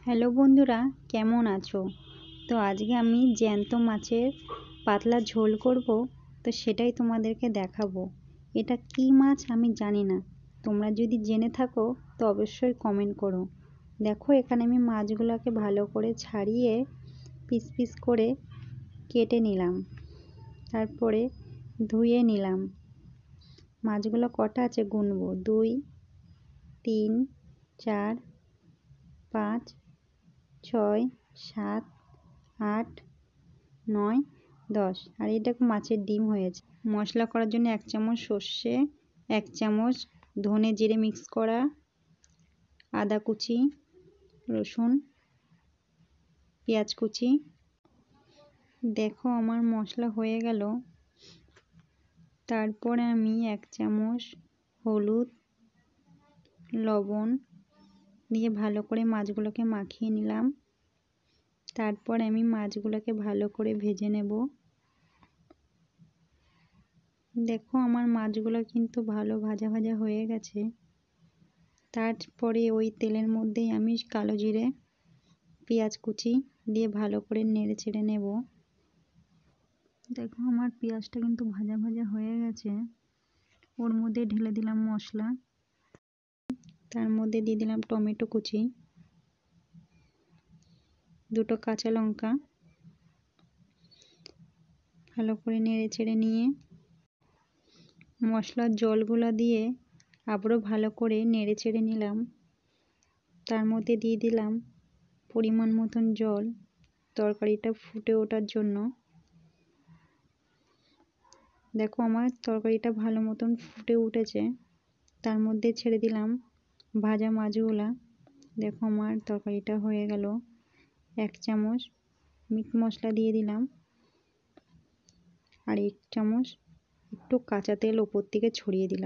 Hello বন্ধুরা, কেমন আছো? তো আজকে আমি জ্যান্ত মাছের পাতলা ঝোল করব। তো সেটাই তোমাদেরকে দেখাবো। এটা কি মাছ আমি জানি না, তোমরা যদি জেনে থাকো তো অবশ্যই কমেন্ট করো। দেখো, এখানে আমি মাছগুলোকে ভালো করে ছাড়িয়ে পিস পিস করে কেটে নিলাম, তারপরে ধুয়ে নিলাম। মাছগুলো কটা আছে গুনবো: 2, 3, 4, 5, 6, 7, 8, 9, 10। আর এটা মাছের ডিম হয়েছে। মশলা করার জন্য 1 চামচ সর্ষে, 1 চামচ ধনে জিরে মিক্স করা, আদা কুচি, রসুন, পেঁয়াজ কুচি। দেখো আমার মশলা হয়ে গেল। তারপরে আমি 1 চামচ হলুদ, লবণ দিয়ে ভালো করে মাছগুলোকে মাখিয়ে নিলাম। তারপর আমি মাছগুলোকে ভালো করে ভেজে নেব। দেখো আমার মাছগুলো কিন্তু ভালো ভাজা ভাজা হয়ে গেছে। তারপরে ওই তেলের মধ্যেই আমি কালো জিরে, পেঁয়াজ কুচি দিয়ে ভালো করে নেড়ে চেড়ে নেব। দেখো আমার পেঁয়াজটা কিন্তু ভাজা ভাজা হয়ে গেছে। ওর মধ্যে ঢেলে দিলাম মশলা। তার মধ্যে দিয়ে দিলাম টমেটো কুচি, 2টো কাঁচা লঙ্কা। ভালো করে নেড়ে চেড়ে নিয়ে মশলার জলগুলো দিয়ে আবারও ভালো করে নেড়ে চেড়ে নিলাম। তার মধ্যে দিয়ে দিলাম পরিমাণ মতন জল, তরকারিটা ফুটে ওঠার জন্য। দেখো আমার তরকারিটা ভালো মতন ফুটে উঠেছে। তার মধ্যে ছেড়ে দিলাম ভাজা মাছগুলা। দেখো আমার তরকারিটা হয়ে গেল। 1 চামচ মিট মশলা দিয়ে দিলাম, আর 1 চামচ একটু কাঁচা তেল ওপর থেকে ছড়িয়ে দিলাম।